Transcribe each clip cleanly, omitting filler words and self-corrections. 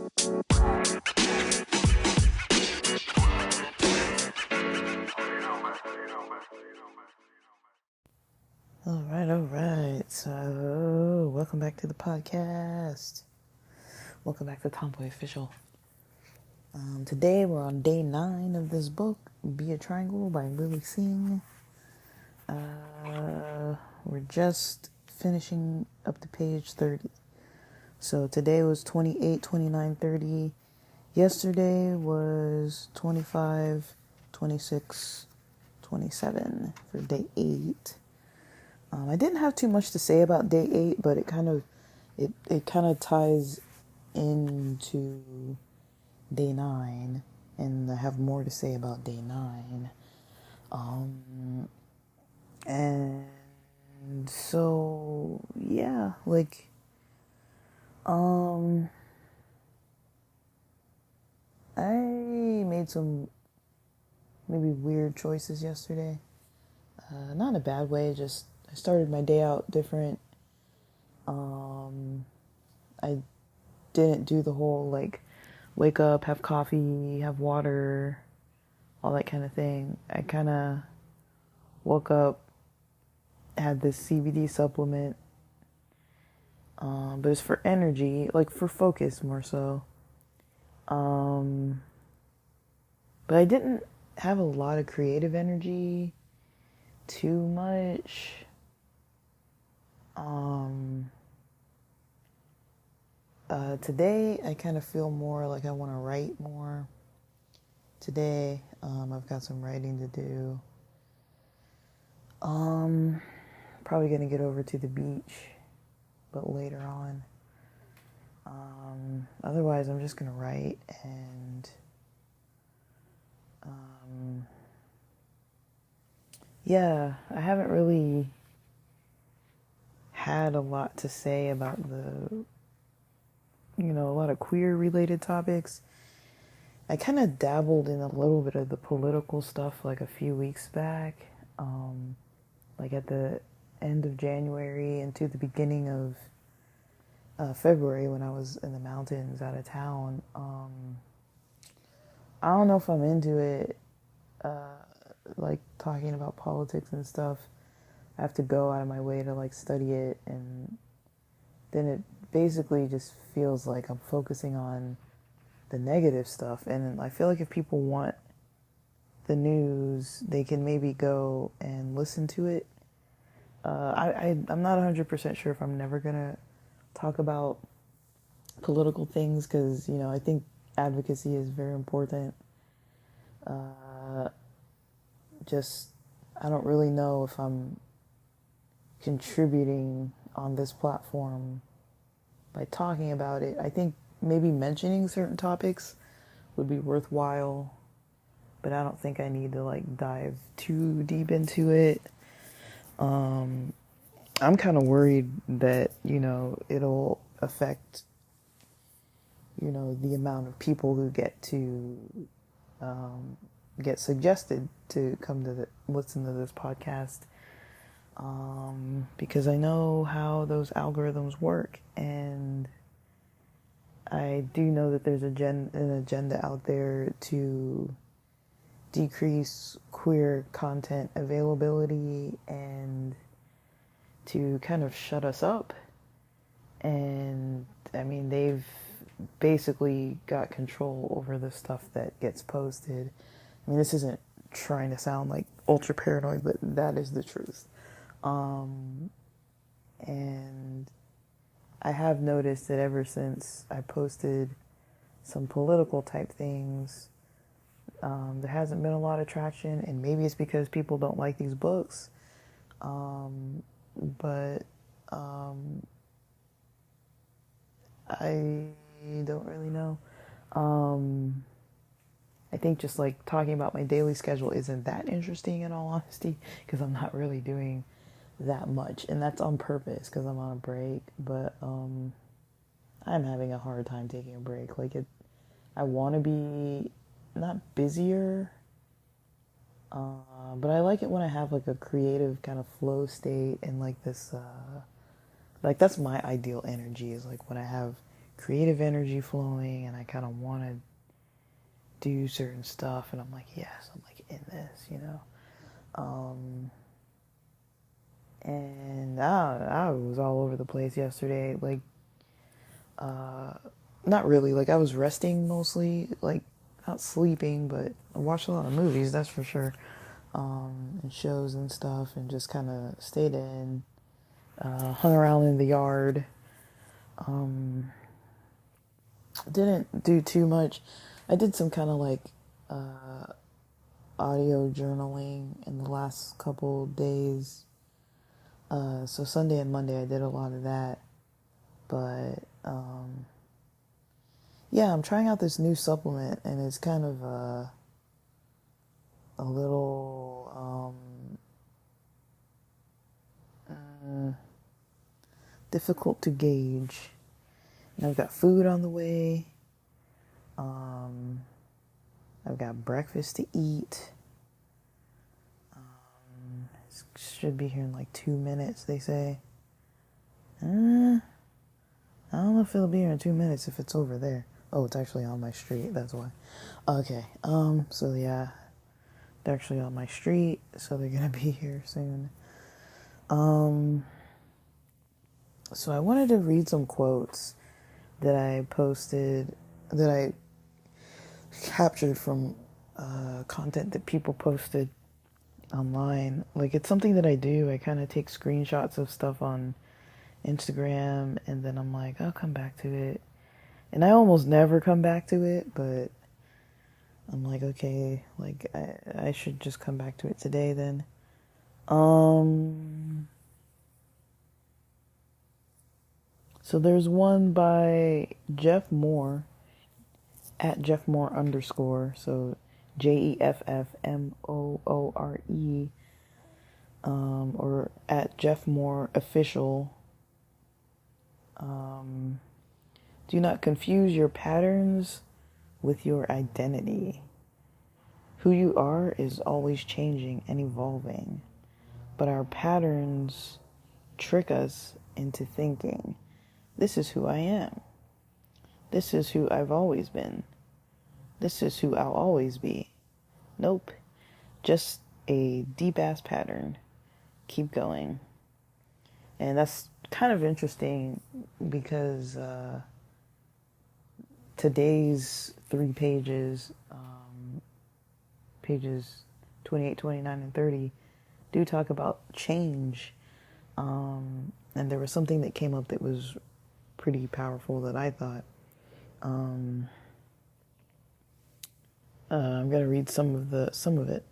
All right. So, welcome back to the podcast. Welcome back to Tomboy Official. Today we're on day 9 of this book, Be a Triangle by Lily Singh. We're just finishing up to page 30. So today was 28, 29, 30. Yesterday was 25, 26, 27 for day 8. I didn't have too much to say about day 8, but it kind of ties into day 9, and I have more to say about day 9. And so yeah, I made some maybe weird choices yesterday. Not in a bad way, just I started my day out different. I didn't do the whole wake up, have coffee, have water, all that kind of thing. I kind of woke up, had this CBD supplement, but it's for energy, for focus more so. But I didn't have a lot of creative energy, too much. Today I kind of feel more like I want to write more. Today, I've got some writing to do. Probably gonna get over to the beach, but later on. Otherwise, I'm just gonna write and yeah, I haven't really had a lot to say about a lot of queer related topics. I kind of dabbled in a little bit of the political stuff a few weeks back, at the end of January into the beginning of February when I was in the mountains out of town. I don't know if I'm into it, talking about politics and stuff. I have to go out of my way to study it, and then it basically just feels like I'm focusing on the negative stuff. And I feel like if people want the news, they can maybe go and listen to it. I'm not 100% sure if I'm never gonna talk about political things because I think advocacy is very important. I don't really know if I'm contributing on this platform by talking about it. I think maybe mentioning certain topics would be worthwhile, but I don't think I need to dive too deep into it. I'm kind of worried that it'll affect the amount of people who get to get suggested to come to listen to this podcast, because I know how those algorithms work, and I do know that there's an agenda out there to decrease queer content availability and to kind of shut us up. And I mean, they've basically got control over the stuff that gets posted. I mean, this isn't trying to sound ultra paranoid, but that is the truth. And I have noticed that ever since I posted some political type things, there hasn't been a lot of traction, and maybe it's because people don't like these books. But I don't really know. I think just talking about my daily schedule isn't that interesting in all honesty, because I'm not really doing that much, and that's on purpose because I'm on a break. But I'm having a hard time taking a break. I want to be not busier, but I like it when I have a creative kind of flow state and this. That's my ideal energy, is when I have creative energy flowing, and I kind of want to do certain stuff, and I'm like, yes, I'm like in this, you know. And I was all over the place yesterday, like, not really, like I was resting mostly, like not sleeping, but I watched a lot of movies, that's for sure, and shows and stuff, and just kind of stayed in, hung around in the yard, didn't do too much. I did some kind of like audio journaling in the last couple days. So Sunday and Monday I did a lot of that. But yeah, I'm trying out this new supplement, and it's kind of a little difficult to gauge. And I've got food on the way. I've got breakfast to eat. Should be here in like 2 minutes, they say. I don't know if it'll be here in 2 minutes if it's over there. Oh, it's actually on my street, that's why. Okay, so yeah, they're actually on my street, so they're gonna be here soon. So I wanted to read some quotes that I posted, that I captured from content that people posted online. Like, it's something that I do. I kind of take screenshots of stuff on Instagram, and then I'm like, I'll come back to it. And I almost never come back to it, but I'm like, okay, like I should just come back to it today then. So there's one by Jeff Moore, at Jeff Moore _, so JEFFMOORE, or at Jeff Moore official. Do not confuse your patterns with your identity. Who you are is always changing and evolving, but our patterns trick us into thinking, this is who I am. This is who I've always been. This is who I'll always be. Nope. Just a deep-ass pattern. Keep going. And that's kind of interesting because today's 3 pages, pages 28, 29, and 30, do talk about change. And there was something that came up that was pretty powerful that I thought. I'm gonna read some of it.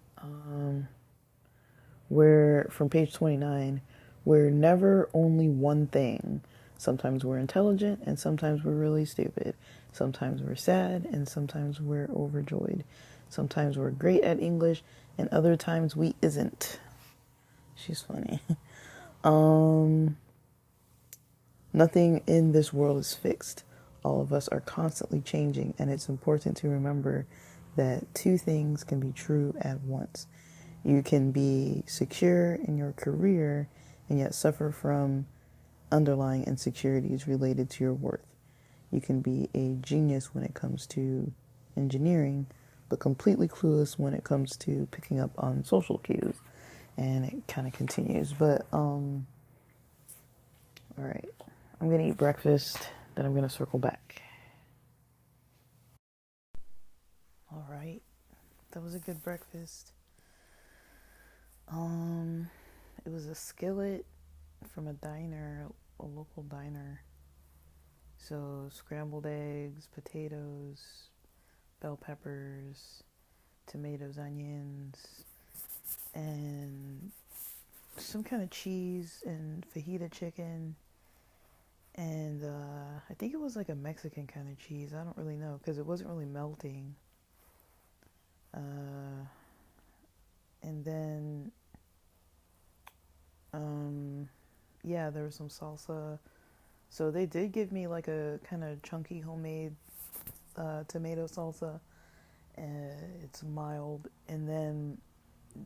Where from page 29, we're never only one thing. Sometimes we're intelligent, and sometimes we're really stupid. Sometimes we're sad, and sometimes we're overjoyed. Sometimes we're great at English, and other times we isn't. She's funny. Nothing in this world is fixed. All of us are constantly changing, and it's important to remember that 2 things can be true at once. You can be secure in your career and yet suffer from underlying insecurities related to your worth. You can be a genius when it comes to engineering, but completely clueless when it comes to picking up on social cues. And it kind of continues. But, all right. I'm going to eat breakfast, then I'm going to circle back. All right. That was a good breakfast. It was a skillet from a diner, a local diner. So scrambled eggs, potatoes, bell peppers, tomatoes, onions, and some kind of cheese and fajita chicken. And I think it was like a Mexican kind of cheese. I don't really know because it wasn't really melting. And then, yeah, there was some salsa. So they did give me like a kind of chunky homemade tomato salsa. It's mild. And then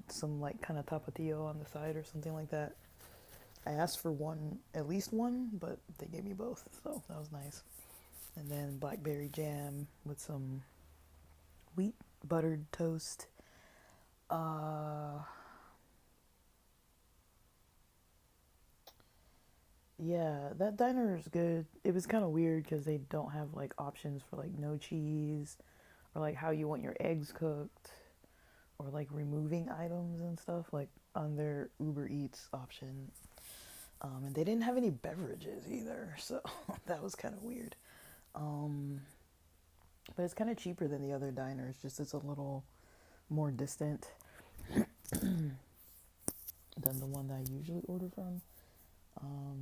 some like kind of tapatio on the side or something like that. I asked for one, at least one, but they gave me both, so that was nice. and then blackberry jam with some wheat buttered toast. Uh, yeah, that diner is good. It was kind of weird because they don't have like options for like no cheese or like how you want your eggs cooked or like removing items and stuff like on their Uber Eats option. And they didn't have any beverages either, so that was kind of weird. Um, but it's kind of cheaper than the other diners, just it's a little more distant than the one that I usually order from.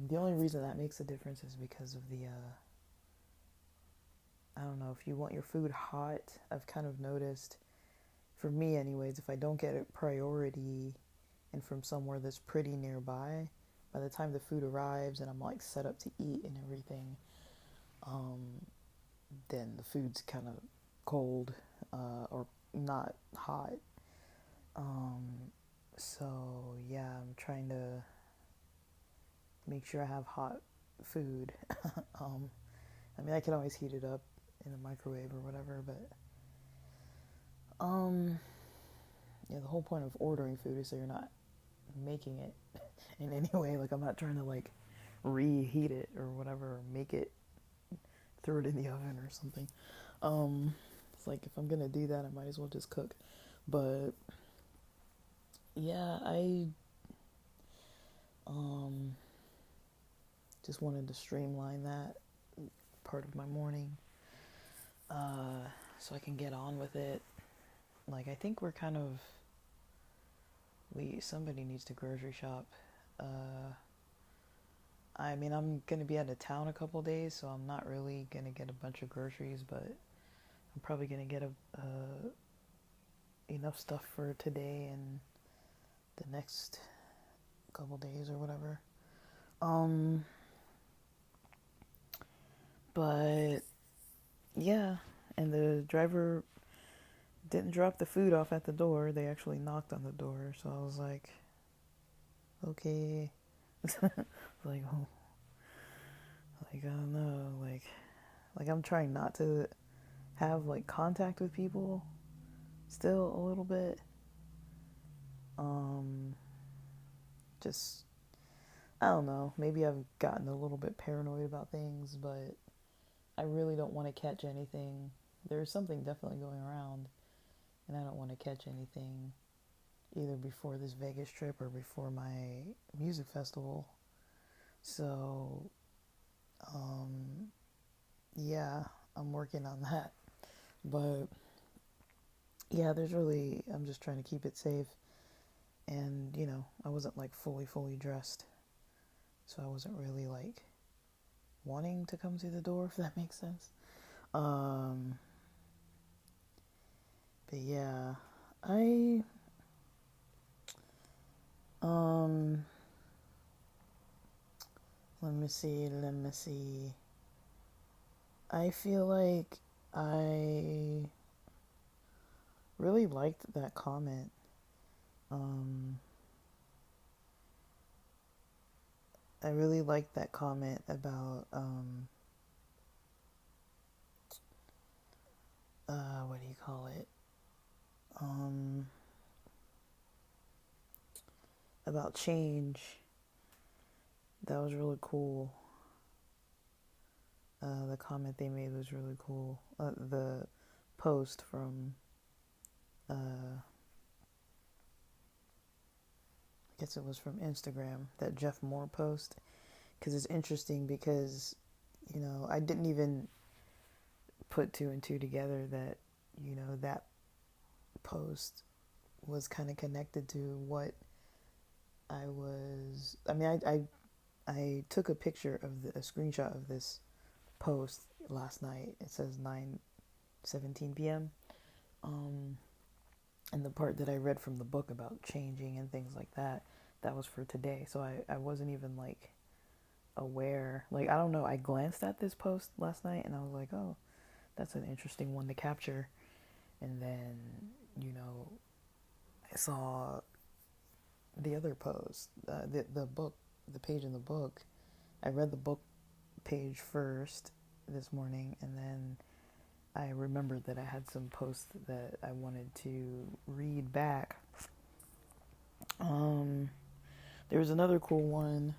The only reason that makes a difference is because of the, I don't know, if you want your food hot, I've kind of noticed, for me anyways, if I don't get it priority and from somewhere that's pretty nearby, by the time the food arrives and I'm like set up to eat and everything, um, then the food's kind of cold or not hot. Um, so yeah, I'm trying to make sure I have hot food. um, I mean, I can always heat it up in the microwave or whatever, but um, yeah, the whole point of ordering food is so you're not making it in any way. Like I'm not trying to like reheat it or whatever, or make it, throw it in the oven or something. It's like if I'm gonna do that, I might as well just cook. But yeah, I um just wanted to streamline that part of my morning, so I can get on with it. Like I think we're kind of we somebody needs to grocery shop. Uh, I mean, I'm gonna be out of town a couple days, so I'm not really gonna get a bunch of groceries, but I'm probably gonna get enough stuff for today and the next couple days or whatever. Um, but yeah, and the driver didn't drop the food off at the door. They actually knocked on the door, so I was like, okay. Like, oh, like I don't know, like I'm trying not to have like contact with people still a little bit. Um, just I don't know. Maybe I've gotten a little bit paranoid about things, but I really don't want to catch anything. There's something definitely going around, and I don't want to catch anything either before this Vegas trip or before my music festival. So, um, yeah, I'm working on that. But yeah, I'm just trying to keep it safe. And, I wasn't like fully dressed. So I wasn't really like wanting to come through the door, if that makes sense. Um, but yeah, I, um, let me see. I feel like I really liked that comment. Um, I really liked that comment about, what do you call it? Um, about change. That was really cool. The comment they made was really cool. The post from, I guess it was from Instagram, that Jeff Moore post. Because it's interesting because, I didn't even put two and two together that, that post was kind of connected to what I mean, I took a picture of a screenshot of this post last night. It says 9:17 p.m. Um, and the part that I read from the book about changing and things like that, that was for today. So I wasn't even like aware. Like, I don't know. I glanced at this post last night and I was like, oh, that's an interesting one to capture. And then, I saw the other post, the book, the page in the book. I read the book page first, this morning, and then I remembered that I had some posts that I wanted to read back. There was another cool one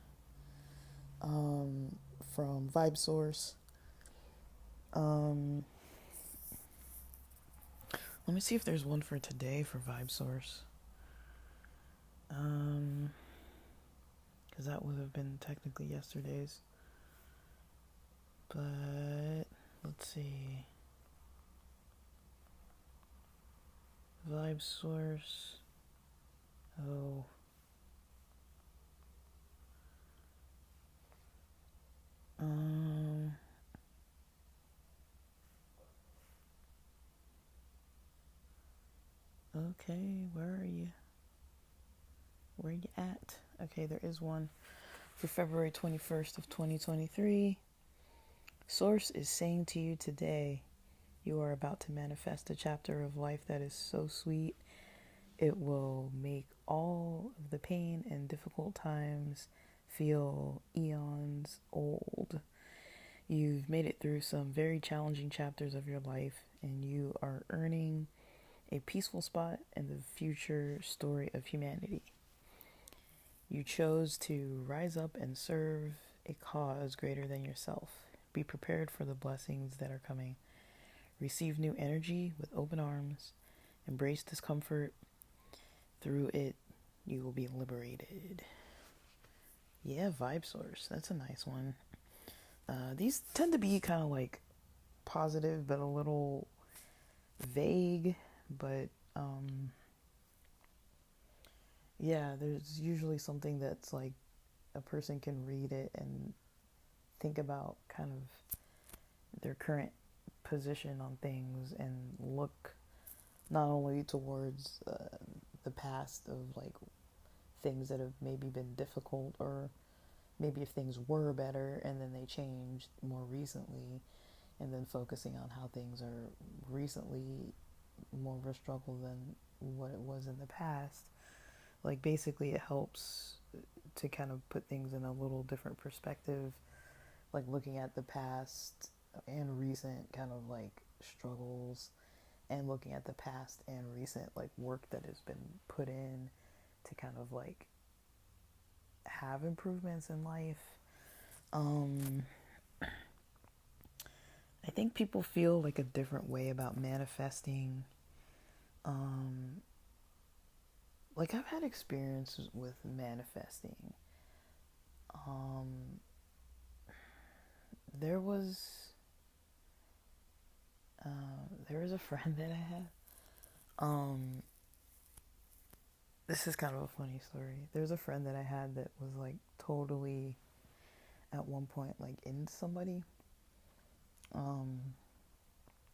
from Vibe Source. Let me see if there's one for today for Vibe Source. Because that would have been technically yesterday's. But let's see. Vibe Source. Oh. Okay, where are you? Where you at? Okay, there is one for February 21st of 2023. Source is saying to you today, you are about to manifest a chapter of life that is so sweet. It will make all of the pain and difficult times feel eons old. You've made it through some very challenging chapters of your life, and you are earning a peaceful spot in the future story of humanity. You chose to rise up and serve a cause greater than yourself. Be prepared for the blessings that are coming. Receive new energy with open arms. Embrace discomfort. Through it, you will be liberated. Yeah, Vibe Source. That's a nice one. These tend to be kind of like positive, but a little vague. But yeah, there's usually something that's like a person can read it and think about kind of their current position on things and look not only towards the past of like things that have maybe been difficult, or maybe if things were better and then they changed more recently, and then focusing on how things are recently more of a struggle than what it was in the past. Like basically it helps to kind of put things in a little different perspective, like looking at the past and recent kind of like struggles, and looking at the past and recent like work that has been put in to kind of like have improvements in life. I think people feel like a different way about manifesting. Like I've had experiences with manifesting. There was there was a friend that I had. This is kind of a funny story. There's a friend that I had that was like totally at one point like into somebody.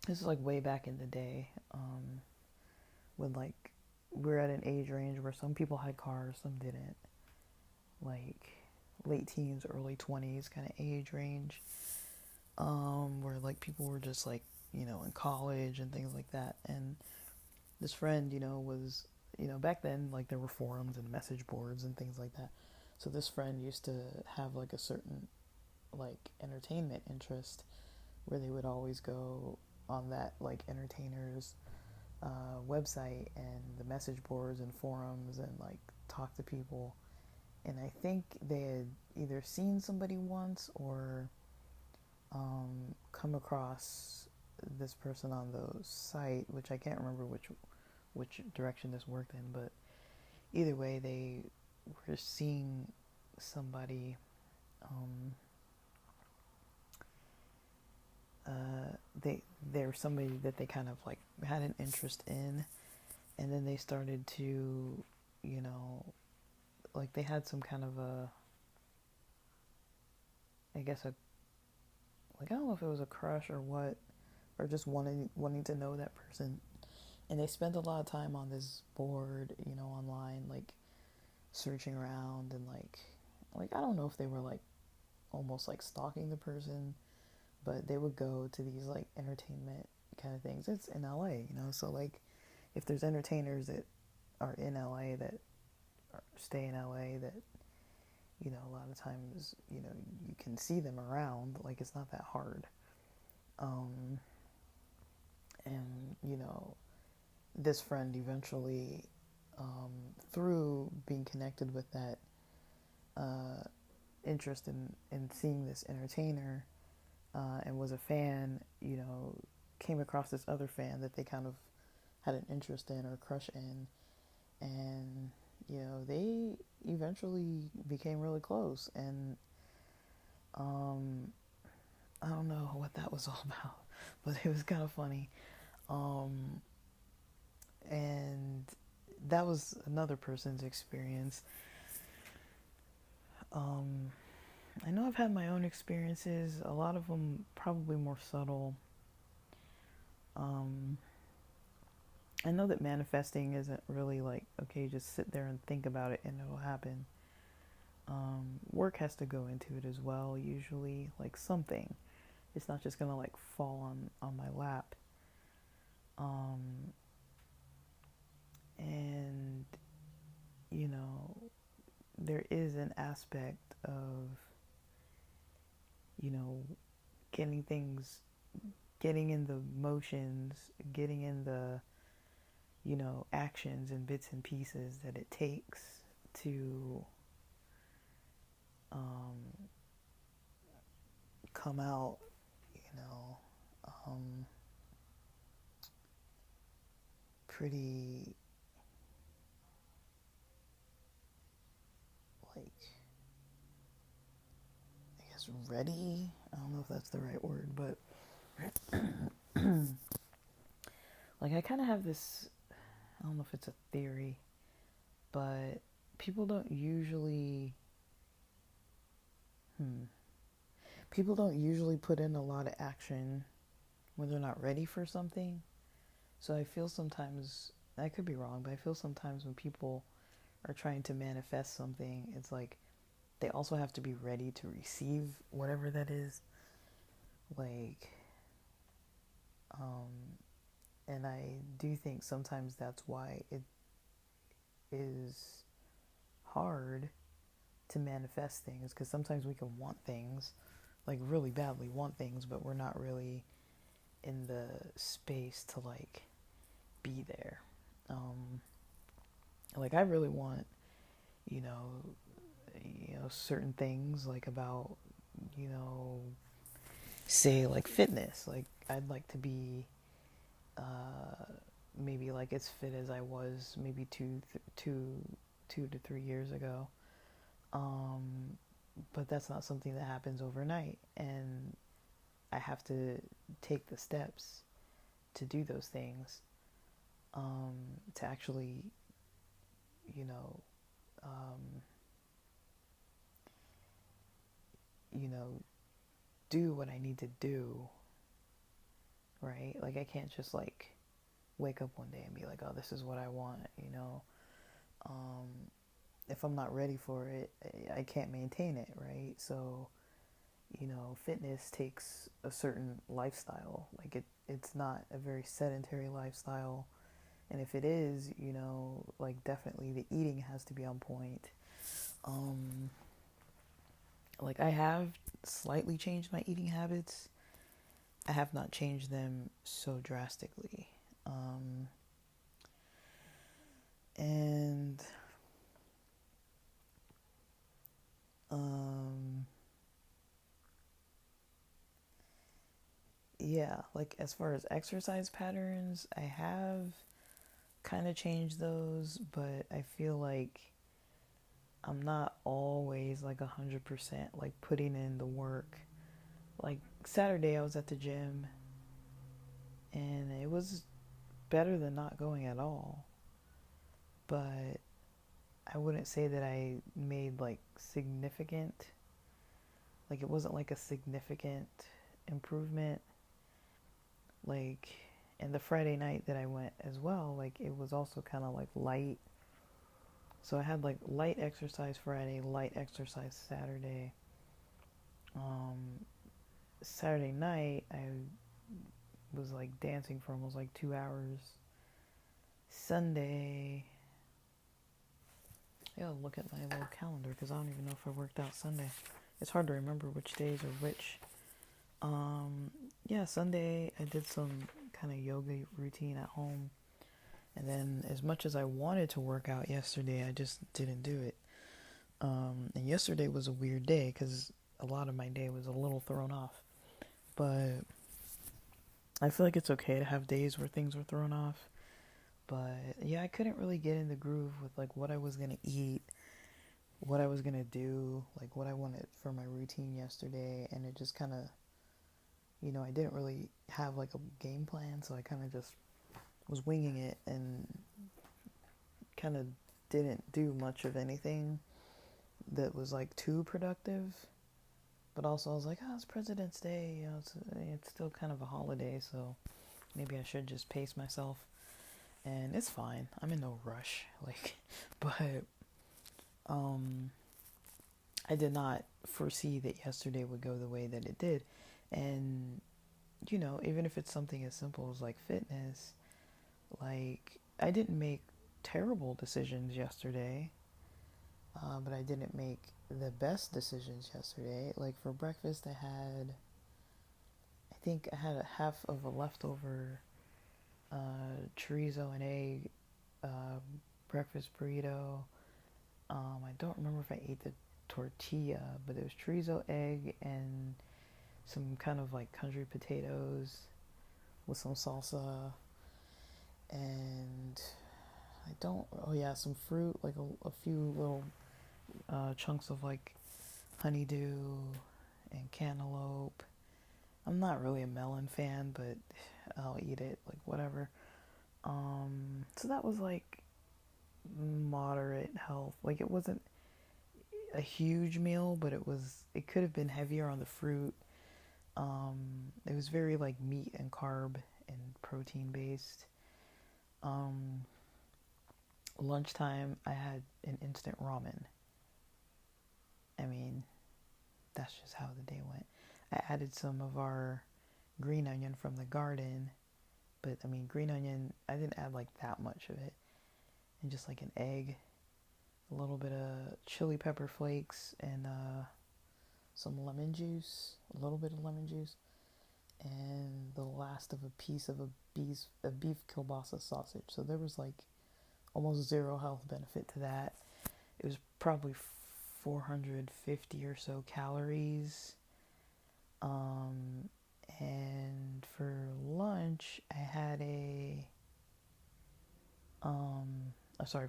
This is like way back in the day. When like we're at an age range where some people had cars, some didn't. Like late teens, early 20s kind of age range. Where like people were just like, you know, in college and things like that. And this friend, you know, was, you know, back then like there were forums and message boards and things like that. So this friend used to have like a certain like entertainment interest where they would always go on that like entertainers website and the message boards and forums and like talk to people. And I think they had either seen somebody once or come across this person on the site, which I can't remember which direction this worked in, but either way, they were seeing somebody. They were somebody that they kind of like had an interest in, and then they started to, you know, like they had some kind of a, I guess a, like I don't know if it was a crush or what, or just wanting to know that person. And they spent a lot of time on this board, you know, online, like searching around and like I don't know if they were like almost like stalking the person, but they would go to these like entertainment kind of things. It's in LA, you know, so like if there's entertainers that are in LA that stay in LA that, you know, a lot of times, you know, you can see them around, like it's not that hard. Um, and, this friend eventually, through being connected with that interest in seeing this entertainer, and was a fan, came across this other fan that they kind of had an interest in or crush in. And, they eventually became really close. And I don't know what that was all about, but it was kind of funny. Um, and that was another person's experience. Um, I know I've had my own experiences, a lot of them probably more subtle. Um, I know that manifesting isn't really like, okay, just sit there and think about it and it'll happen. Work has to go into it as well, usually, like something. It's not just gonna like fall on my lap. Um, and, you know, there is an aspect of, you know, getting things, getting in the motions, getting in the, actions and bits and pieces that it takes to um, come out, you know, um, pretty, like, I guess, ready. I don't know if that's the right word, but like, I kind of have this, I don't know if it's a theory, but people don't usually, hmm, people don't usually put in a lot of action when they're not ready for something. So I feel sometimes, I could be wrong, but I feel sometimes when people are trying to manifest something, it's like they also have to be ready to receive whatever that is. Like, um, and I do think sometimes that's why it is hard to manifest things, because sometimes we can want things, like really badly want things, but we're not really in the space to like be there. Um, like I really want, you know, certain things like about, you know, say like fitness. Like I'd like to be maybe like as fit as I was maybe 2 to 3 years ago. Um, but that's not something that happens overnight, and I have to take the steps to do those things, um, to actually, you know, um, you know, do what I need to do, right? Like I can't just like wake up one day and be like, oh, this is what I want, Um, if I'm not ready for it, I can't maintain it, right? So, fitness takes a certain lifestyle. Like it's not a very sedentary lifestyle. And if it is, like definitely the eating has to be on point. Um, like I have slightly changed my eating habits. I have not changed them so drastically. And um, yeah, like as far as exercise patterns, I have kind of changed those, but I feel like I'm not always like 100% like putting in the work. Like Saturday, I was at the gym and it was better than not going at all. But I wouldn't say that I made like significant, like it wasn't like a significant improvement. Like, and the Friday night that I went as well, like it was also kind of like light. So I had like light exercise Friday, light exercise Saturday. Um, Saturday night, I was like dancing for almost like 2 hours. Sunday, I gotta look at my little calendar because I don't even know if I worked out Sunday. It's hard to remember which days are which. Yeah, Sunday I did some kind of yoga routine at home. And then as much as I wanted to work out yesterday, I just didn't do it. And yesterday was a weird day because a lot of my day was a little thrown off. But I feel like it's okay to have days where things were thrown off. But yeah, I couldn't really get in the groove with like what I was gonna eat, what I was gonna do, like what I wanted for my routine yesterday, and it just kind of, I didn't really have like a game plan, so I kind of just was winging it and kind of didn't do much of anything that was like too productive. But also, I was like, oh, it's President's Day, it's still kind of a holiday, so maybe I should just pace myself. And it's fine. I'm in no rush. Like, but I did not foresee that yesterday would go the way that it did. And, even if it's something as simple as like fitness, like, I didn't make terrible decisions yesterday, but I didn't make the best decisions yesterday. Like, for breakfast, I think I had a half of a leftover chorizo and egg uh, breakfast burrito. I don't remember if I ate the tortilla, but it was chorizo, egg, and some kind of like country potatoes with some salsa, and oh yeah, some fruit, like a few little chunks of like honeydew and cantaloupe. I'm not really a melon fan, but I'll eat it, like whatever. So that was like moderate health. Like, it wasn't a huge meal, but it could have been heavier on the fruit. It was very like meat and carb and protein based. Um, Lunchtime, I had an instant ramen. I mean, that's just how the day went. I added some of our green onion from the garden, but I mean, green onion, I didn't add like that much of it. And just like an egg, a little bit of chili pepper flakes, and some lemon juice, a little bit of lemon juice, and the last of a piece of a beef kielbasa sausage. So there was like almost zero health benefit to that. It was probably 450 or so calories. Um, and for lunch,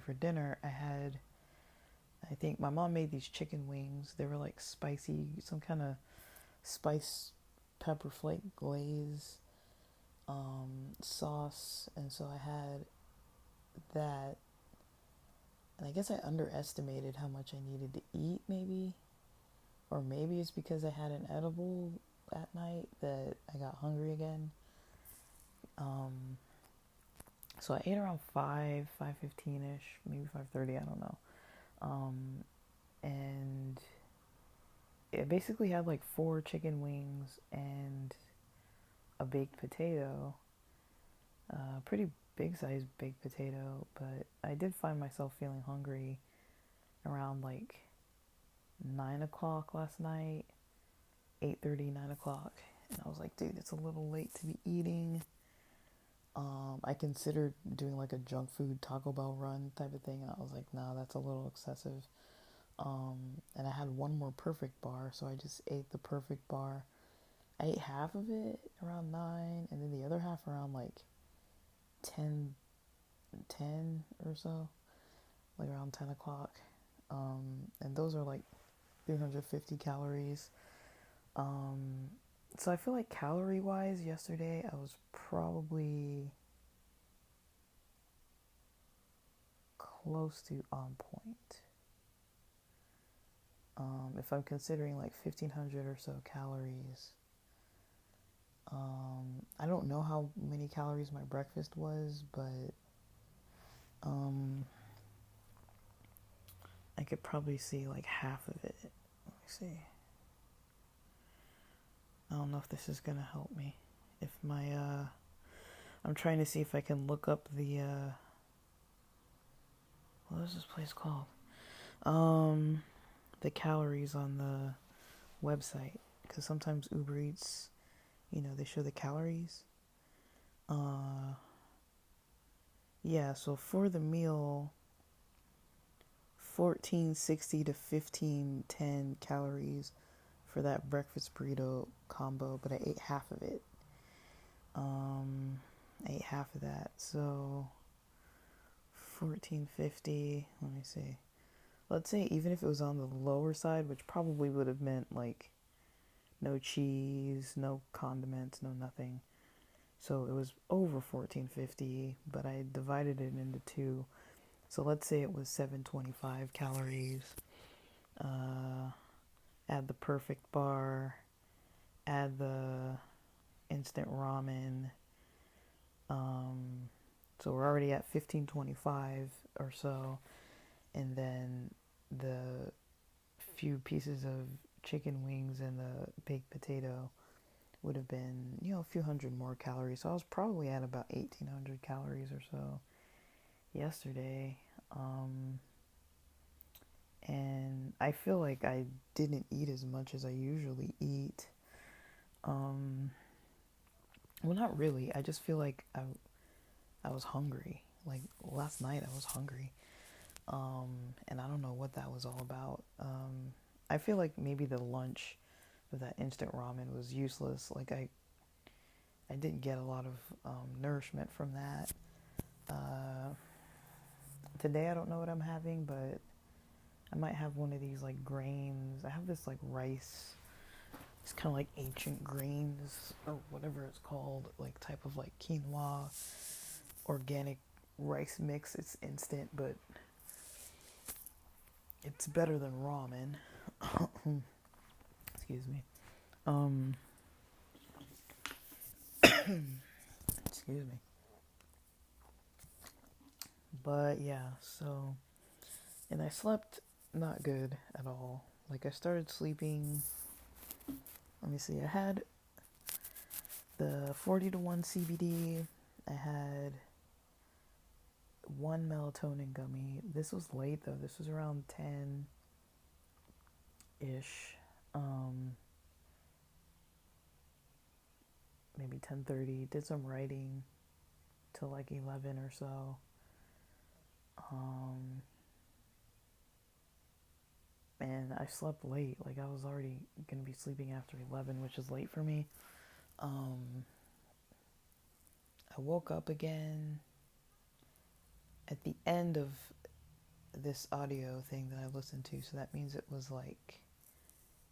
for dinner, I think my mom made these chicken wings. They were like spicy, some kind of spice pepper flake glaze sauce. And so I had that. And I guess I underestimated how much I needed to eat, maybe. Or maybe it's because I had an edible at night that I got hungry again. Um, so I ate around 5:15ish, maybe 5:30, I don't know. Um, and it basically had like four chicken wings and a baked potato. Pretty big sized baked potato, but I did find myself feeling hungry around like 9 o'clock last night, 8:30, 9 o'clock, and I was like, dude, it's a little late to be eating. I considered doing like a junk food Taco Bell run type of thing, and I was like, nah, that's a little excessive. And I had one more perfect bar, so I just ate the perfect bar. I ate half of it around 9, and then the other half around like 10, 10 or so, like around 10 o'clock. And those are like 350 calories. Um, so I feel like calorie wise, yesterday I was probably close to on point. If I'm considering like 1,500 or so calories, I don't know how many calories my breakfast was, but um, I could probably see like half of it. Let me see. I don't know if this is gonna help me. If I'm trying to see if I can look up what is this place called? The calories on the website, because sometimes Uber Eats they show the calories. Yeah, so for the meal, 1460 to 1510 calories for that breakfast burrito combo, but I ate half of it. I ate half of that, so 1450. Let me see. Let's say even if it was on the lower side, which probably would have meant like no cheese, no condiments, no nothing. So it was over 1450, but I divided it into two. So let's say it was 725 calories. Add the perfect bar, add the instant ramen. So we're already at 1525 or so. And then the few pieces of chicken wings and the baked potato would have been, a few hundred more calories. So I was probably at about 1800 calories or so yesterday. And I feel like I didn't eat as much as I usually eat. Well, not really. I just feel like I was hungry. Like last night I was hungry. And I don't know what that was all about. I feel like maybe the lunch of that instant ramen was useless. Like I didn't get a lot of nourishment from that. Today I don't know what I'm having, but I might have one of these like grains. I have this like rice. It's kind of like ancient grains or whatever it's called, like type of like quinoa organic rice mix. It's instant, but it's better than ramen. Excuse me. Excuse me. But yeah, so and I slept not good at all. Like I started sleeping. Let me see. I had the 40-1 CBD. I had one melatonin gummy. This was late though. This was around 10 ish. Maybe 10:30. Did some writing till like 11 or so. And I slept late. Like I was already gonna be sleeping after 11, which is late for me. I woke up again at the end of this audio thing that I listened to, so that means it was like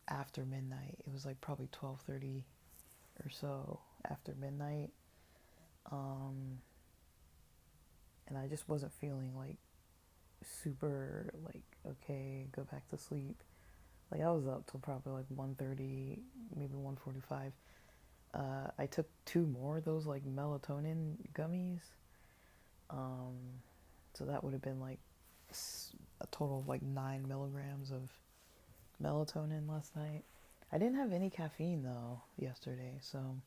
after midnight. It was like probably 12:30 or so after midnight. And I just wasn't feeling like super like okay, go back to sleep. Like I was up till probably like 1:30, maybe 1:45. I took two more of those like melatonin gummies. So that would have been like a total of like 9 milligrams of melatonin last night. I didn't have any caffeine though yesterday, so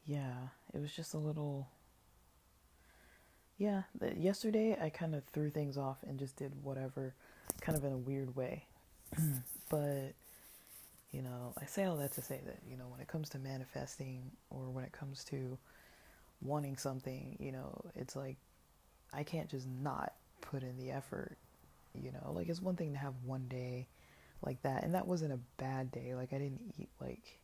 yeah, it was just a little. Yeah, yesterday I kind of threw things off and just did whatever, kind of in a weird way. But I say all that to say that when it comes to manifesting or when it comes to wanting something, it's like I can't just not put in the effort. Like it's one thing to have one day like that, and that wasn't a bad day. Like I didn't eat like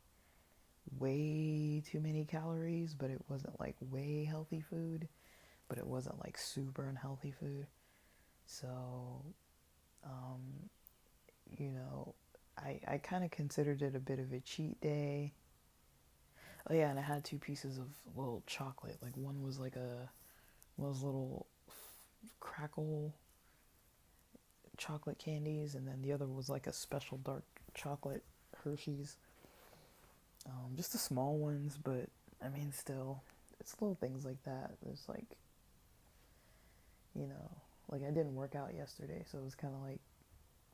way too many calories, but it wasn't like way healthy food, but it wasn't like super unhealthy food. So, you know, I kind of considered it a bit of a cheat day. Oh yeah, and I had two pieces of little chocolate. Like one was like one of those little crackle chocolate candies, and then the other was like a special dark chocolate Hershey's. Just the small ones, but I mean, still, it's little things like that. There's like, you know, like I didn't work out yesterday, so it was kind of like,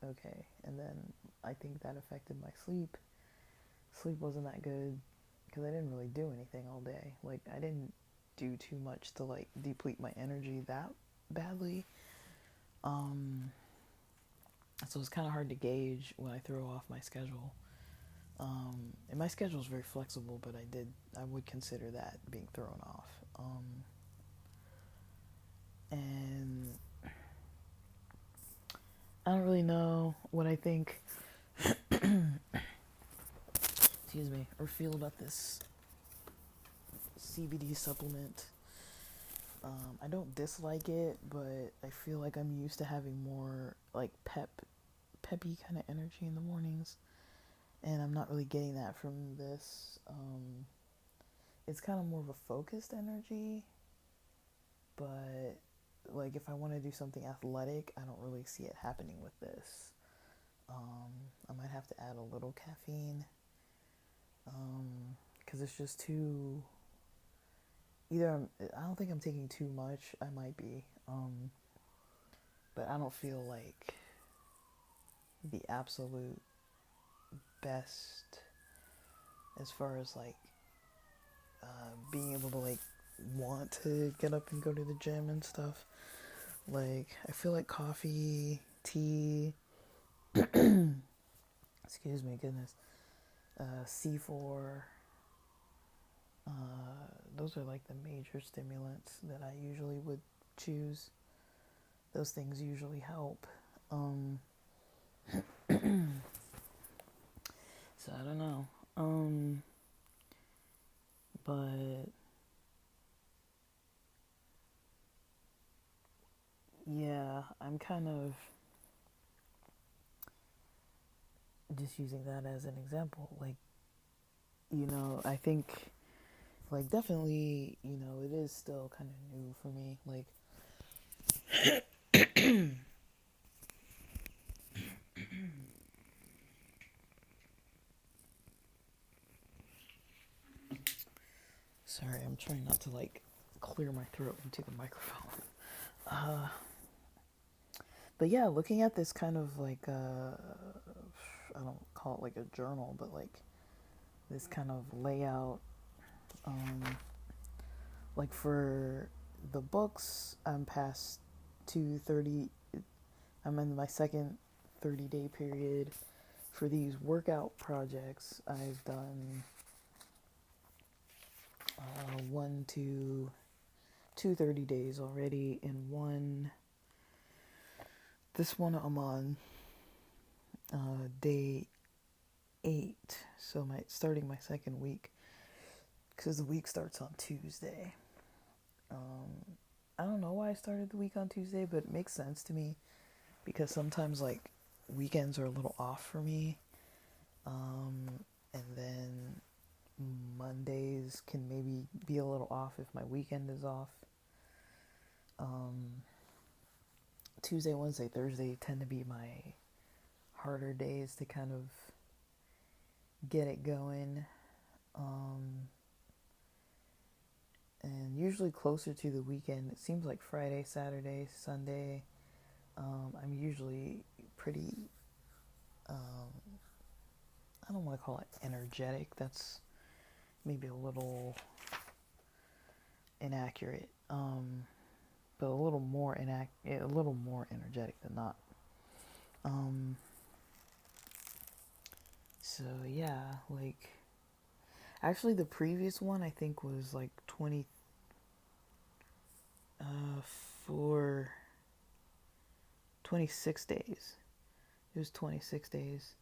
okay. And then I think that affected my sleep. Sleep wasn't that good because I didn't really do anything all day. Like, I didn't do too much to like deplete my energy that badly. So it's kind of hard to gauge when I throw off my schedule. And my schedule is very flexible, but I would consider that being thrown off. And I don't really know what I think, excuse me, or feel about this CBD supplement. I don't dislike it, but I feel like I'm used to having more like peppy kind of energy in the mornings, and I'm not really getting that from this. It's kind of more of a focused energy, but like if I want to do something athletic, I don't really see it happening with this. I might have to add a little caffeine, because it's just too. I don't think I'm taking too much. I might be, but I don't feel like the absolute best as far as like being able to like want to get up and go to the gym and stuff. Like I feel like coffee, tea, excuse me, goodness, C4. Those are like the major stimulants that I usually would choose. Those things usually help. So I don't know. But yeah, I'm kind of just using that as an example. Like, I think, like, definitely, it is still kind of new for me. Like, sorry, I'm trying not to, like, clear my throat into the microphone. But yeah, looking at this kind of like, I don't call it like a journal, but like this kind of layout. Like for the books, I'm past 2:30. I'm in my second 30-day period. For these workout projects, I've done 2 30 days already, and this one I'm on day 8, so starting my second week, because the week starts on Tuesday. I don't know why I started the week on Tuesday, but it makes sense to me because sometimes like weekends are a little off for me, and then Mondays can maybe be a little off if my weekend is off. Tuesday, Wednesday, Thursday tend to be my harder days to kind of get it going. And usually closer to the weekend, it seems like Friday, Saturday, Sunday, I'm usually pretty, I don't want to call it energetic. That's maybe a little inaccurate. But a little more energetic than not. So yeah, like actually the previous one I think was like 26 days. It was 26 days.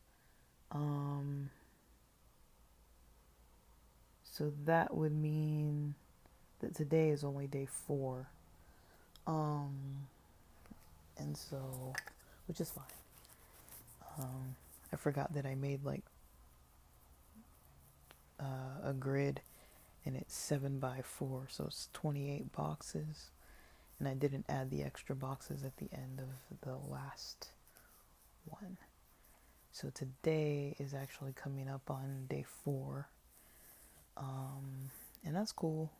So that would mean that today is only day 4. And so, which is fine. I forgot that I made like a grid, and it's 7x4, so it's 28 boxes. And I didn't add the extra boxes at the end of the last one. So today is actually coming up on day 4. And that's cool.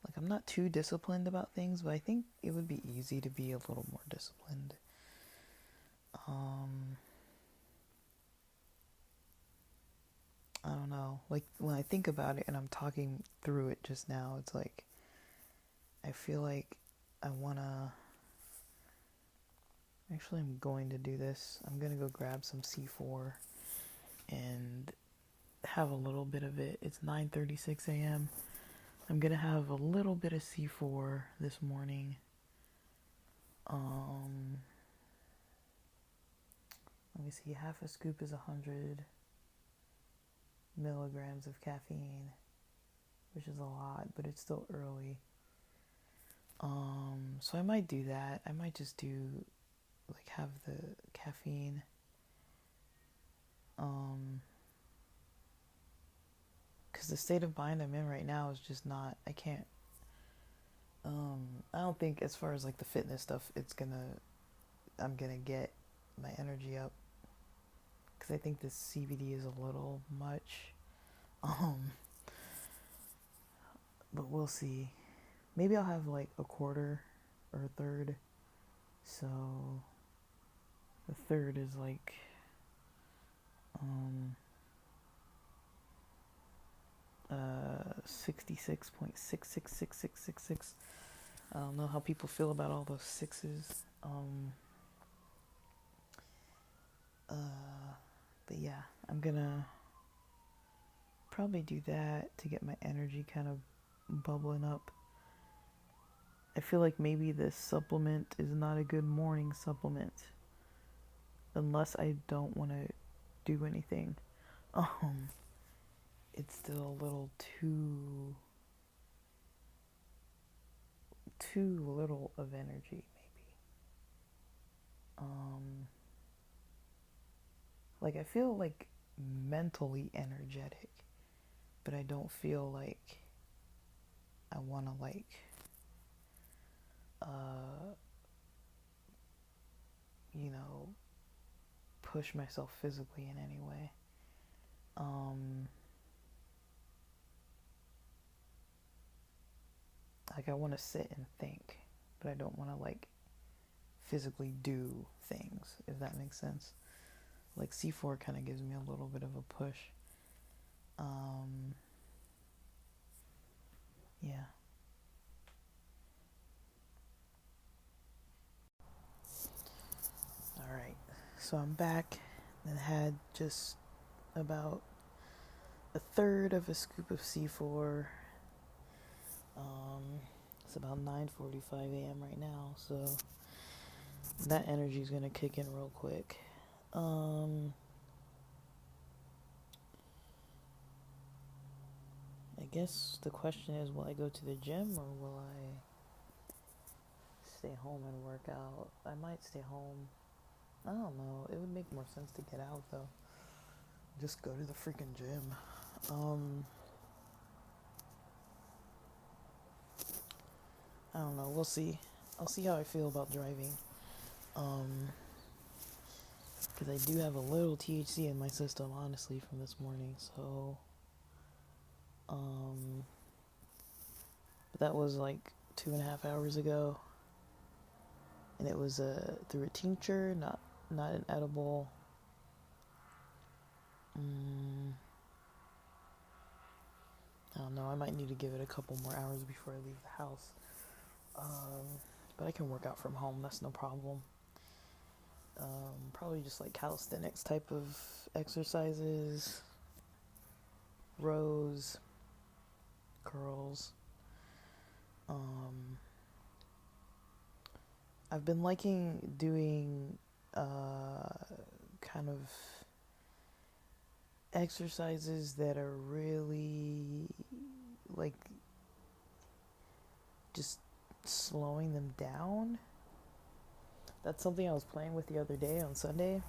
Like I'm not too disciplined about things, but I think it would be easy to be a little more disciplined. I don't know. Like when I think about it and I'm talking through it just now, it's like I feel like I wanna. Actually, I'm going to do this. I'm gonna go grab some C4 and have a little bit of it. It's 9:36 a.m. I'm gonna have a little bit of C4 this morning. Let me see, half a scoop is 100 milligrams of caffeine, which is a lot, but it's still early. So I might do that. I might just do, like, have the caffeine. Because the state of mind I'm in right now is just not, I can't, I don't think as far as, like, the fitness stuff, I'm gonna get my energy up. Because I think this CBD is a little much. But we'll see. Maybe I'll have like a quarter or a third. So the third is like 66.666666. I don't know how people feel about all those sixes. But yeah, I'm gonna probably do that to get my energy kind of bubbling up. I feel like maybe this supplement is not a good morning supplement unless I don't want to do anything. It's still a little too little of energy, maybe. Like, I feel like mentally energetic, but I don't feel like I want to, like, you know, push myself physically in any way. Like, I want to sit and think, but I don't want to, like, physically do things, if that makes sense. Like, C4 kind of gives me a little bit of a push. Yeah. Alright, so I'm back and had just about a third of a scoop of C4. It's about 9:45 a.m. right now, so that energy is gonna kick in real quick. I guess the question is, will I go to the gym or will I stay home and work out? I might stay home. I don't know. It would make more sense to get out, though. Just go to the freaking gym. I don't know. We'll see. I'll see how I feel about driving. Because I do have a little THC in my system, honestly, from this morning. So, but that was like 2.5 hours ago. And it was through a tincture, not an edible. I don't know. I might need to give it a couple more hours before I leave the house. But I can work out from home. That's no problem. Probably just like calisthenics type of exercises, rows, curls. I've been liking doing kind of exercises that are really like just slowing them down. That's something I was playing with the other day on Sunday.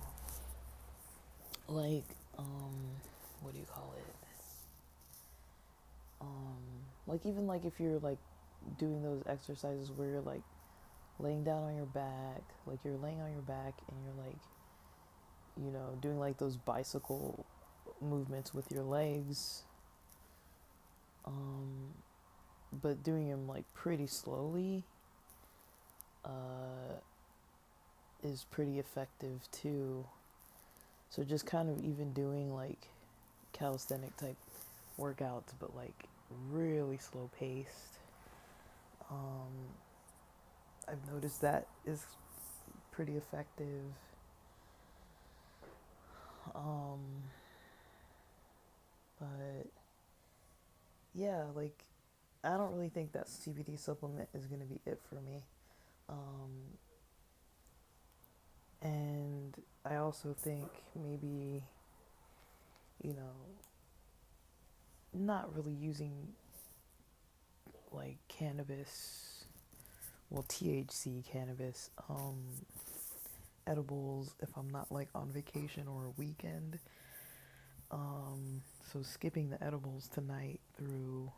Like, what do you call it? Like, even like if you're like doing those exercises where you're like laying down on your back, like you're laying on your back and you're like, you know, doing like those bicycle movements with your legs, but doing them like pretty slowly, is pretty effective too. So just kind of even doing like calisthenic type workouts, but like really slow paced. I've noticed that is pretty effective. But yeah, like I don't really think that CBD supplement is gonna be it for me. Um, and I also think maybe, you know, not really using like cannabis, well, THC cannabis, edibles if I'm not like on vacation or a weekend. So skipping the edibles tonight through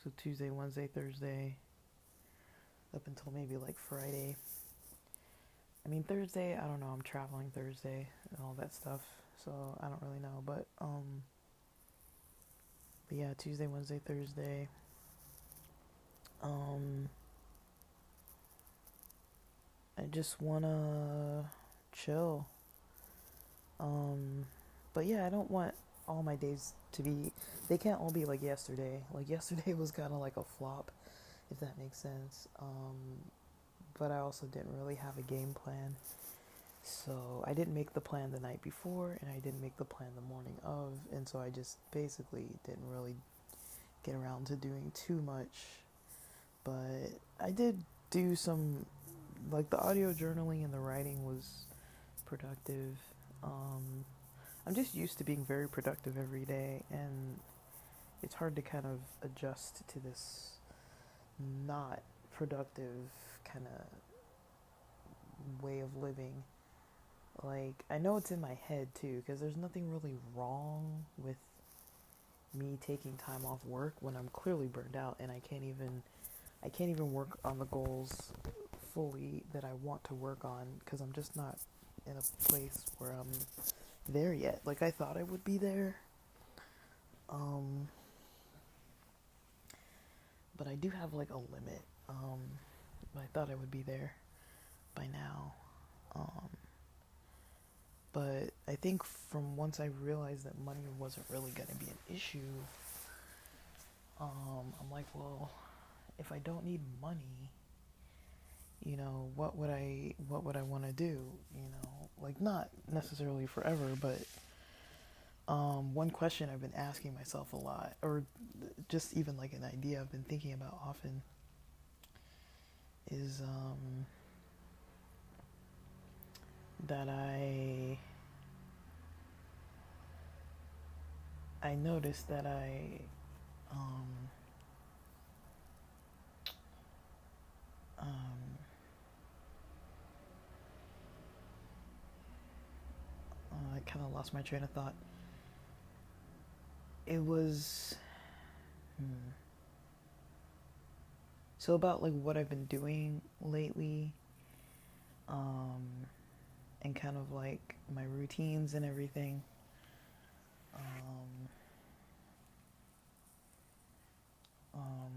so Tuesday, Wednesday, Thursday, up until maybe like Friday. I mean Thursday, I don't know, I'm traveling Thursday and all that stuff, so I don't really know. But yeah, Tuesday, Wednesday, Thursday. Um I just wanna chill. Um but yeah, I don't want all my days to be, they can't all be like yesterday. Like yesterday was kind of like a flop, if that makes sense. But I also didn't really have a game plan. So I didn't make the plan the night before, and I didn't make the plan the morning of, and so I just basically didn't really get around to doing too much. But I did do some, like the audio journaling and the writing was productive. I'm just used to being very productive every day, and it's hard to kind of adjust to this not productive kind of way of living. Like, I know it's in my head too, because there's nothing really wrong with me taking time off work when I'm clearly burned out and I can't even work on the goals fully that I want to work on because I'm just not in a place where I'm there yet. Like I thought I would be there. Um but I do have like a limit. But I thought I would be there by now. Um but I think from once I realized that money wasn't really going to be an issue, I'm like, well, if I don't need money, what would I want to do? Like not necessarily forever, but one question I've been asking myself a lot, or just even like an idea I've been thinking about often, is that I noticed that um, um, I kind of lost my train of thought. It was so about like what I've been doing lately, um, and kind of like my routines and everything. Um, um,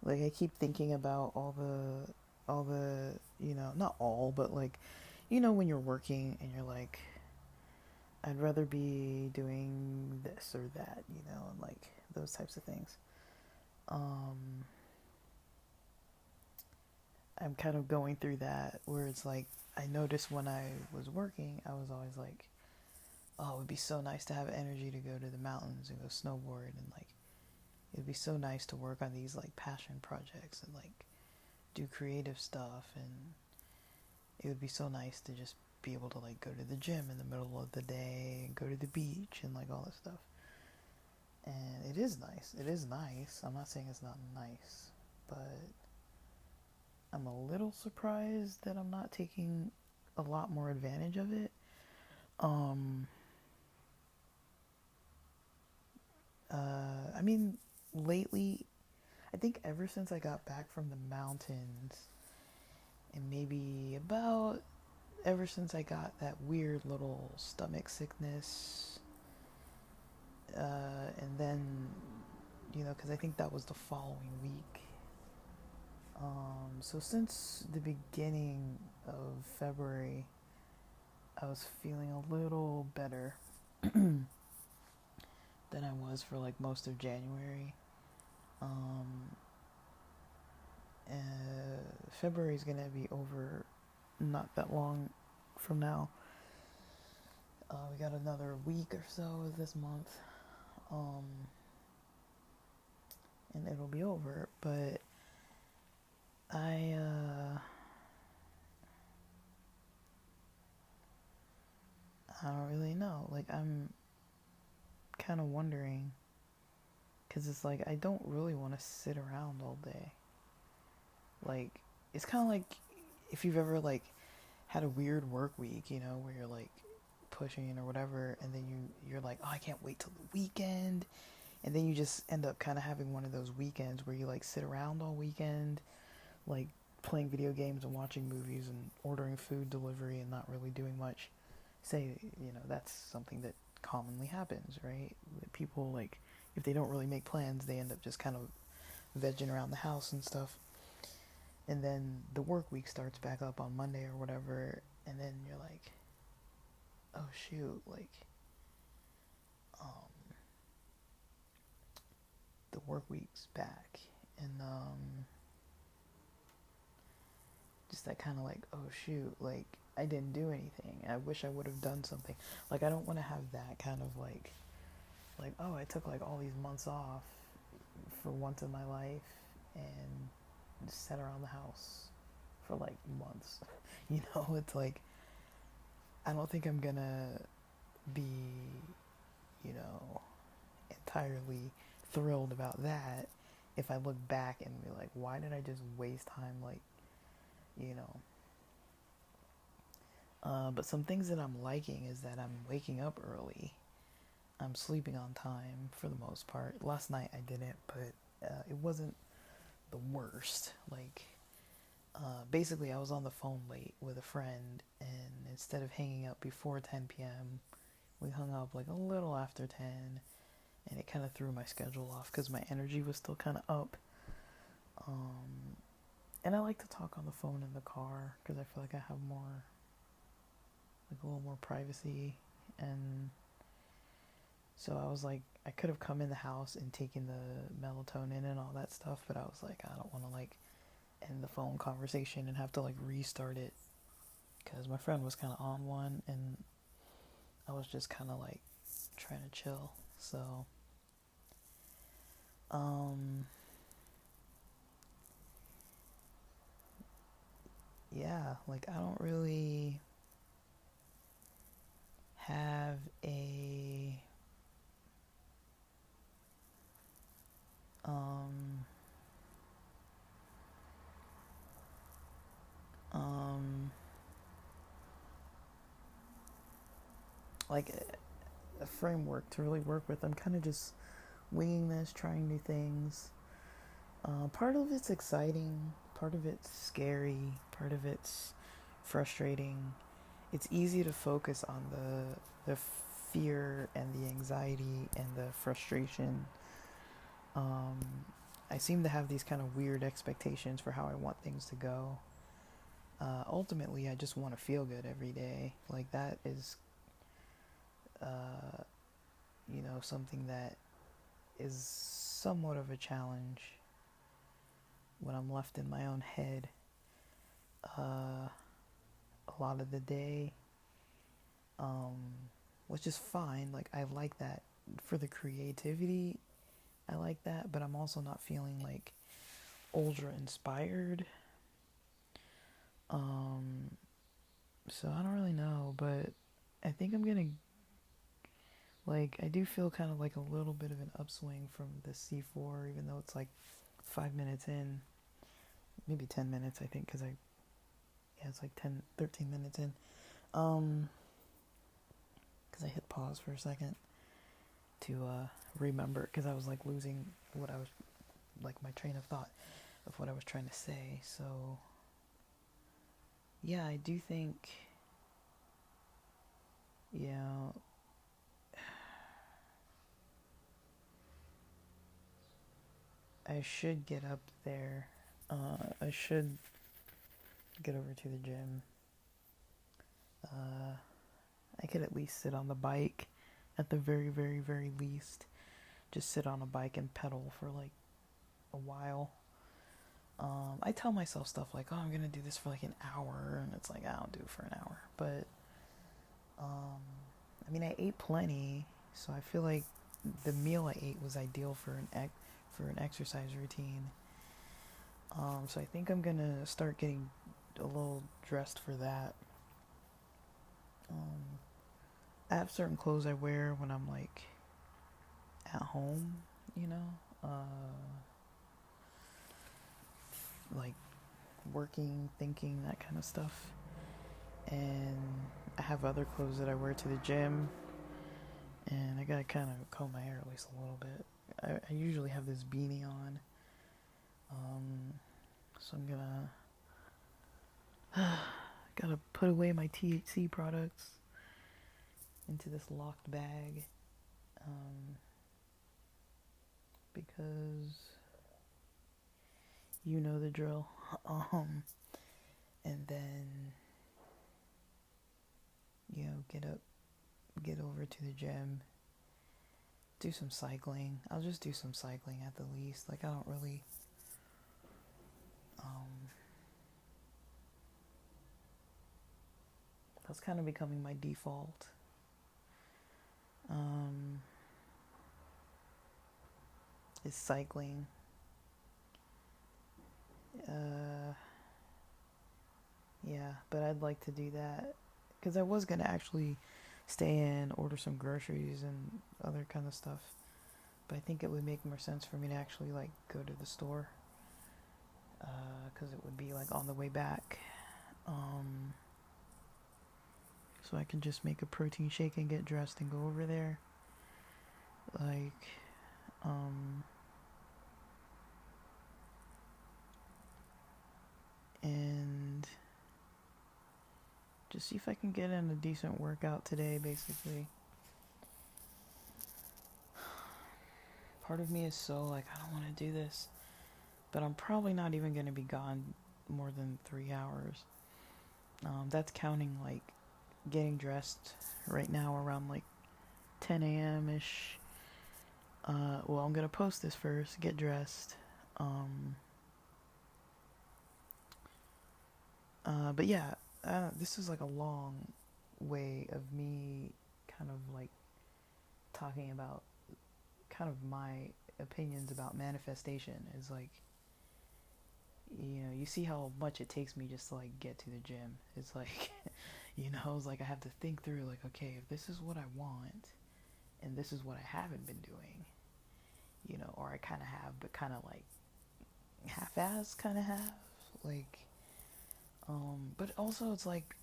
like I keep thinking about all the not all, but like when you're working and you're like, I'd rather be doing this or that, and like those types of things. Um, I'm kind of going through that where it's like I noticed when I was working, I was always like, oh, it would be so nice to have energy to go to the mountains and go snowboard, and like it'd be so nice to work on these like passion projects and like do creative stuff, and it would be so nice to just be able to like go to the gym in the middle of the day and go to the beach and like all this stuff. And it is nice. It is nice. I'm not saying it's not nice, but I'm a little surprised that I'm not taking a lot more advantage of it. Um I mean, lately, I think ever since I got back from the mountains, and maybe about ever since I got that weird little stomach sickness, and then, because I think that was the following week. So since the beginning of February, I was feeling a little better than I was for like most of January. Um, February's gonna be over not that long from now. We got another week or so of this month, and it'll be over. But I don't really know. Like, I'm kind of wondering, because it's like I don't really want to sit around all day. Like, it's kind of like if you've ever like had a weird work week, where you're like pushing or whatever, and then you're like, oh, I can't wait till the weekend, and then you just end up kind of having one of those weekends where you like sit around all weekend, like playing video games and watching movies and ordering food delivery and not really doing much. Say, that's something that commonly happens, right? People, like, if they don't really make plans, they end up just kind of vegging around the house and stuff. And then the work week starts back up on Monday or whatever, and then you're like, oh shoot, like, the work week's back. And just that kind of like, oh shoot, like, I didn't do anything. I wish I would have done something. Like, I don't want to have that kind of like, oh, I took like all these months off for once in my life and just sat around the house for like months. It's like, I don't think I'm gonna be, entirely thrilled about that if I look back and be like, why did I just waste time, like, you know. But some things that I'm liking is that I'm waking up early. I'm sleeping on time for the most part. Last night I didn't, but it wasn't the worst. Like, basically, I was on the phone late with a friend, and instead of hanging up before 10 p.m., we hung up like a little after 10, and it kind of threw my schedule off because my energy was still kind of up. And I like to talk on the phone in the car because I feel like I have more, like a little more privacy. And so I was like, I could have come in the house and taken the melatonin and all that stuff, but I was like, I don't want to like end the phone conversation and have to like restart it because my friend was kind of on one and I was just kind of like trying to chill. So, yeah, like I don't really have um um like a framework to really work with. I'm kind of just winging this, trying new things. Part of it's exciting, part of it's scary, part of it's frustrating. It's easy to focus on the fear and the anxiety and the frustration. I seem to have these kind of weird expectations for how I want things to go. Ultimately, I just want to feel good every day. Like that is, something that is somewhat of a challenge when I'm left in my own head a lot of the day, which is fine. Like, I like that for the creativity. I like that, but I'm also not feeling like ultra inspired. So I don't really know, but I think I'm gonna, like, I do feel kind of like a little bit of an upswing from the C4, even though it's like 5 minutes in, maybe 10 minutes, I think, because it's like 13 minutes in. Because I hit pause for a second to remember, because I was like losing what I was, like my train of thought of what I was trying to say. So, yeah, I do think, yeah, I should get up there. I should get over to the gym. I could at least sit on the bike at the very, very, very least. Just sit on a bike and pedal for like a while. I tell myself stuff like, oh, I'm gonna do this for like an hour, and it's like I don't do it for an hour. But I mean, I ate plenty, so I feel like the meal I ate was ideal for for an exercise routine. So I think I'm gonna start getting a little dressed for that. I have certain clothes I wear when I'm like at home, you know, like working, thinking, that kind of stuff. And I have other clothes that I wear to the gym, and I gotta kind of comb my hair at least a little bit. I usually have this beanie on, so I'm gonna gotta put away my THC products into this locked bag, because you know the drill. And then get over to the gym, do some cycling. I'll just do some cycling at the least. Like, I don't really that's kind of becoming my default. Is cycling. Yeah, but I'd like to do that because I was gonna actually stay in, order some groceries and other kind of stuff. But I think it would make more sense for me to actually like go to the store, because it would be like on the way back. So I can just make a protein shake and get dressed and go over there. Like, and just see if I can get in a decent workout today, basically. Part of me is so like, I don't want to do this, but I'm probably not even going to be gone more than 3 hours. That's counting like getting dressed right now around like 10 a.m. ish. Well, I'm gonna post this first, get dressed. But yeah, this is like a long way of me kind of like talking about kind of my opinions about manifestation. Is like, you know, you see how much it takes me just to like get to the gym. It's like, you know, it's like I have to think through like, okay, if this is what I want and this is what I haven't been doing, you know, or I kind of have, but kind of like half-ass kind of have, like, but also it's like,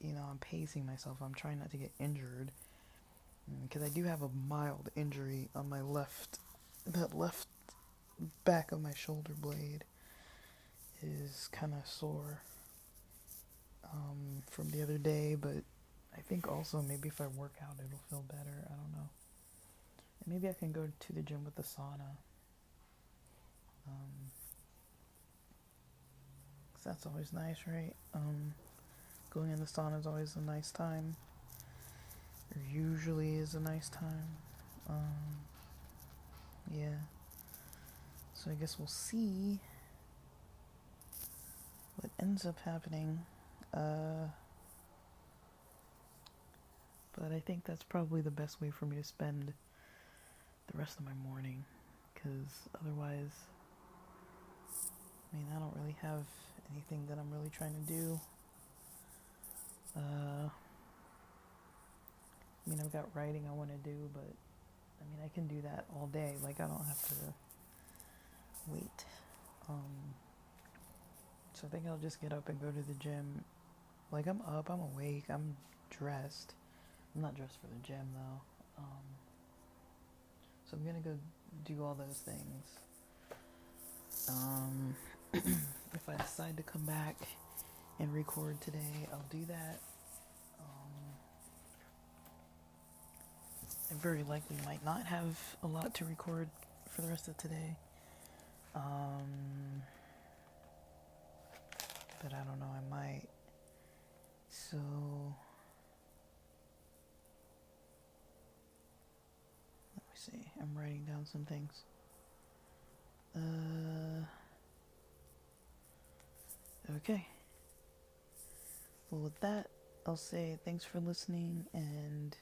you know, I'm pacing myself. I'm trying not to get injured because I do have a mild injury on my that left back of my shoulder blade is kind of sore from the other day, but I think also maybe if I work out it'll feel better. I don't know. And maybe I can go to the gym with the sauna. 'Cause that's always nice, right? Going in the sauna is always a nice time. Or usually is a nice time. Yeah. So I guess we'll see what ends up happening. But I think that's probably the best way for me to spend the rest of my morning. Because otherwise, I mean, I don't really have anything that I'm really trying to do. I mean, I've got writing I want to do, but I mean, I can do that all day. Like, I don't have to wait. So I think I'll just get up and go to the gym. Like, I'm up, I'm awake, I'm dressed. I'm not dressed for the gym, though. So I'm gonna go do all those things. If I decide to come back and record today, I'll do that. I very likely might not have a lot to record for the rest of today. But I don't know, I might. So let me see. I'm writing down some things. Okay. Well, with that, I'll say thanks for listening, and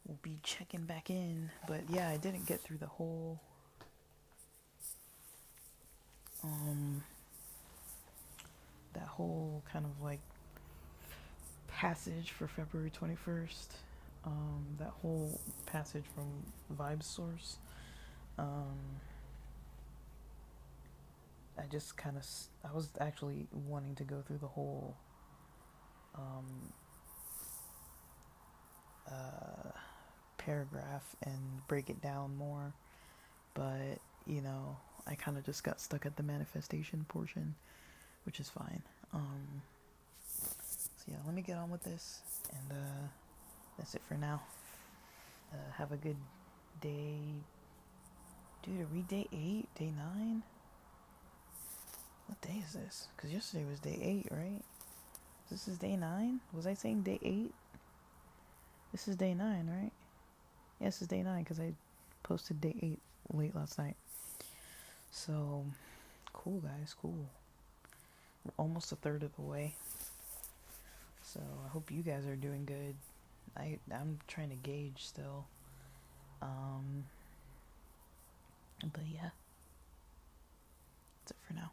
we'll be checking back in. But yeah, I didn't get through the whole that whole kind of like passage for February 21st. That whole passage from Vibe Source. I just kind of, I was actually wanting to go through the whole paragraph and break it down more, but you know, I kind of just got stuck at the manifestation portion, which is fine. So yeah, let me get on with this, and that's it for now. Have a good day. Dude, are we day 8? Day 9? What day is this? Because yesterday was day 8, right? This is day 9? Was I saying day 8? This is day 9, right? Yes, it's day 9 because I posted day 8 late last night. So, cool, guys, cool. We're almost a third of the way. So, I hope you guys are doing good. I'm trying to gauge still. But yeah, that's it for now.